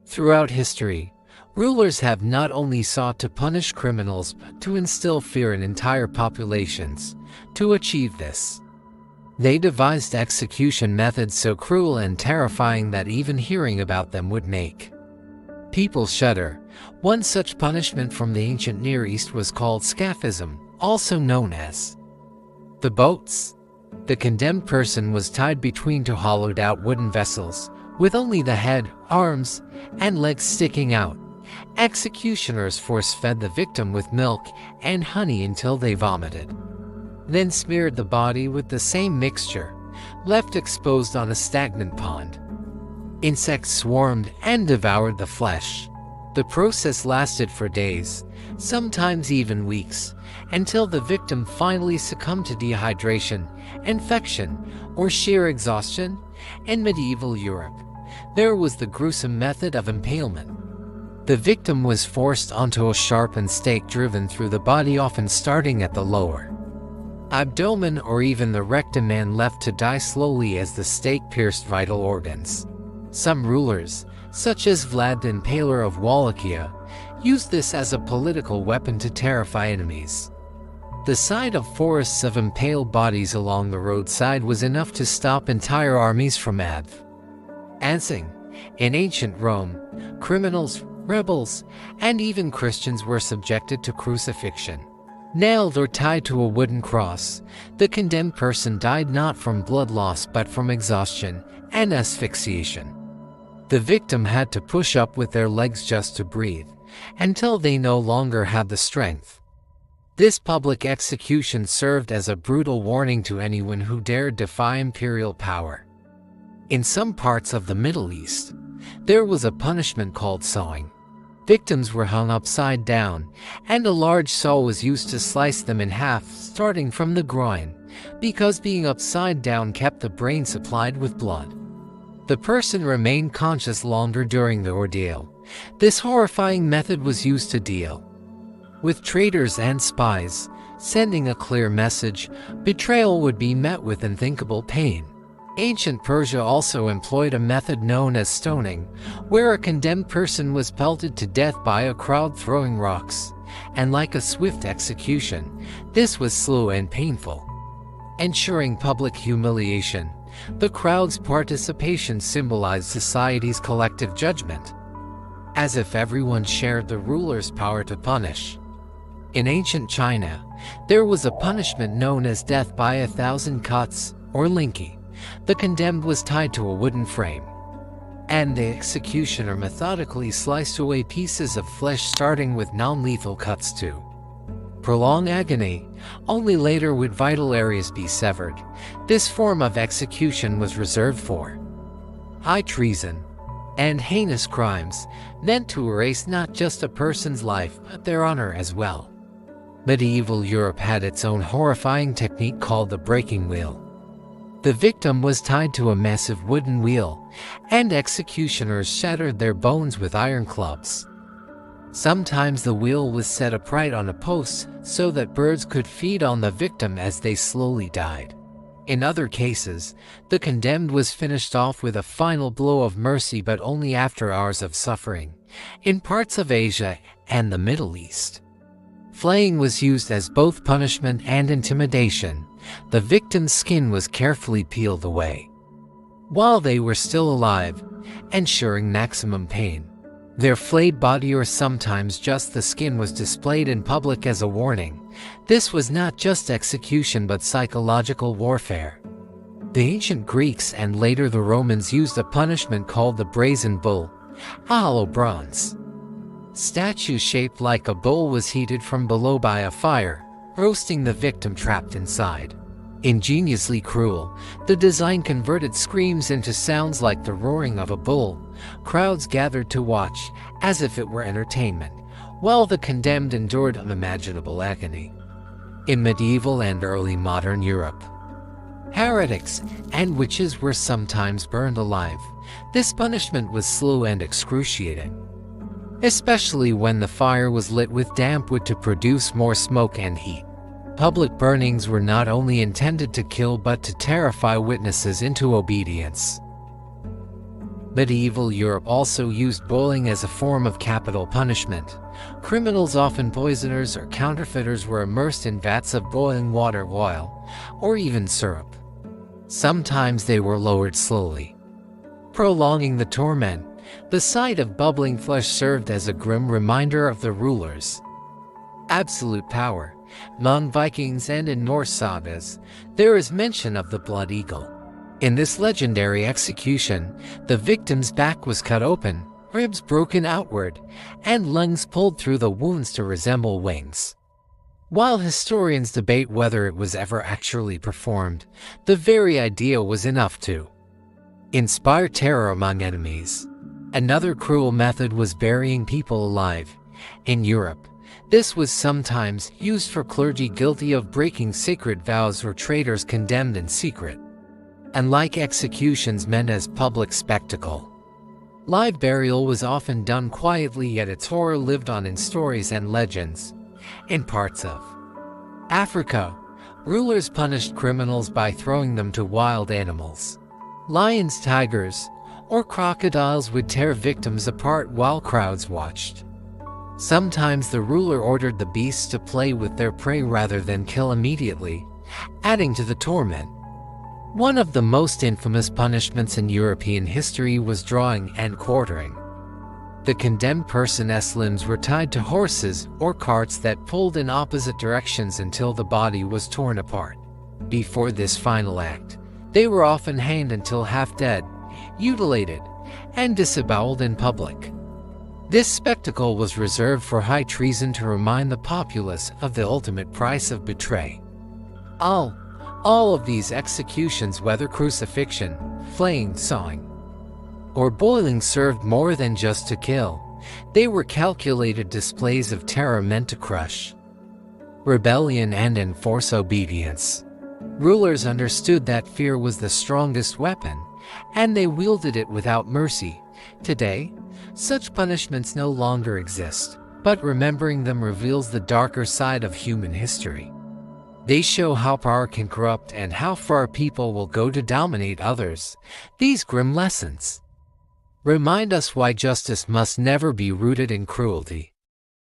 Throughout history, rulers have not only sought to punish criminals but to instill fear in entire populations. To achieve this, they devised execution methods so cruel and terrifying that even hearing about them would make people shudder. One such punishment from the ancient Near East was called scaphism, also known as the boats. The condemned person was tied between two hollowed-out wooden vessels, with only the head, arms, and legs sticking out. Executioners force-fed the victim with milk and honey until they vomited, then smeared the body with the same mixture, left exposed on a stagnant pond. Insects swarmed and devoured the flesh. The process lasted for days, sometimes even weeks, until the victim finally succumbed to dehydration, infection, or sheer exhaustion. In medieval Europe, there was the gruesome method of impalement. The victim was forced onto a sharpened stake driven through the body, often starting at the lower abdomen or even the rectum, and left to die slowly as the stake pierced vital organs. Some rulers, such as Vlad the Impaler of Wallachia, used this as a political weapon to terrify enemies. The sight of forests of impaled bodies along the roadside was enough to stop entire armies from advancing. In ancient Rome, criminals, rebels, and even Christians were subjected to crucifixion. Nailed or tied to a wooden cross, the condemned person died not from blood loss but from exhaustion and asphyxiation. The victim had to push up with their legs just to breathe, until they no longer had the strength. This public execution served as a brutal warning to anyone who dared defy imperial power. In some parts of the Middle East, there was a punishment called sawing. Victims were hung upside down, and a large saw was used to slice them in half, starting from the groin, because being upside down kept the brain supplied with blood. The person remained conscious longer during the ordeal. This horrifying method was used to deal with traitors and spies, sending a clear message: betrayal would be met with unthinkable pain. Ancient Persia also employed a method known as stoning, where a condemned person was pelted to death by a crowd throwing rocks, and like a swift execution, this was slow and painful, ensuring public humiliation. The crowd's participation symbolized society's collective judgment, as if everyone shared the ruler's power to punish. In ancient China, there was a punishment known as death by 1,000 cuts, or linki. The condemned was tied to a wooden frame, and the executioner methodically sliced away pieces of flesh, starting with non-lethal cuts to prolong agony. Only later would vital areas be severed. This form of execution was reserved for high treason and heinous crimes, meant to erase not just a person's life but their honor as well. Medieval Europe had its own horrifying technique called the breaking wheel. The victim was tied to a massive wooden wheel, and executioners shattered their bones with iron clubs. Sometimes the wheel was set upright on a post so that birds could feed on the victim as they slowly died. In other cases, the condemned was finished off with a final blow of mercy, but only after hours of suffering. In parts of Asia and the Middle East, flaying was used as both punishment and intimidation. The victim's skin was carefully peeled away while they were still alive, ensuring maximum pain. Their flayed body, or sometimes just the skin, was displayed in public as a warning. This was not just execution but psychological warfare. The ancient Greeks and later the Romans used a punishment called the brazen bull. A hollow bronze statue shaped like a bull was heated from below by a fire, roasting the victim trapped inside. Ingeniously cruel, the design converted screams into sounds like the roaring of a bull. Crowds gathered to watch, as if it were entertainment, while the condemned endured unimaginable agony. In medieval and early modern Europe, heretics and witches were sometimes burned alive. This punishment was slow and excruciating, especially when the fire was lit with damp wood to produce more smoke and heat. Public burnings were not only intended to kill but to terrify witnesses into obedience. Medieval Europe also used boiling as a form of capital punishment. Criminals, often poisoners or counterfeiters, were immersed in vats of boiling water, oil, or even syrup. Sometimes they were lowered slowly, prolonging the torment. The sight of bubbling flesh served as a grim reminder of the ruler's absolute power. Among Vikings and in Norse sagas, there is mention of the blood eagle. In this legendary execution, the victim's back was cut open, ribs broken outward, and lungs pulled through the wounds to resemble wings. While historians debate whether it was ever actually performed, the very idea was enough to inspire terror among enemies. Another cruel method was burying people alive. In Europe, this was sometimes used for clergy guilty of breaking sacred vows or traitors condemned in secret. Unlike executions meant as public spectacle, live burial was often done quietly, yet its horror lived on in stories and legends. In parts of Africa, rulers punished criminals by throwing them to wild animals. Lions, tigers, or crocodiles would tear victims apart while crowds watched. Sometimes the ruler ordered the beasts to play with their prey rather than kill immediately, adding to the torment. One of the most infamous punishments in European history was drawing and quartering. The condemned person's limbs were tied to horses or carts that pulled in opposite directions until the body was torn apart. Before this final act, they were often hanged until half dead, mutilated, and disemboweled in public. This spectacle was reserved for high treason to remind the populace of the ultimate price of betrayal. All of these executions, whether crucifixion, flaying, sawing, or boiling, served more than just to kill. They were calculated displays of terror meant to crush rebellion and enforce obedience. Rulers understood that fear was the strongest weapon, and they wielded it without mercy. Today, such punishments no longer exist, but remembering them reveals the darker side of human history. They show how power can corrupt and how far people will go to dominate others. These grim lessons remind us why justice must never be rooted in cruelty.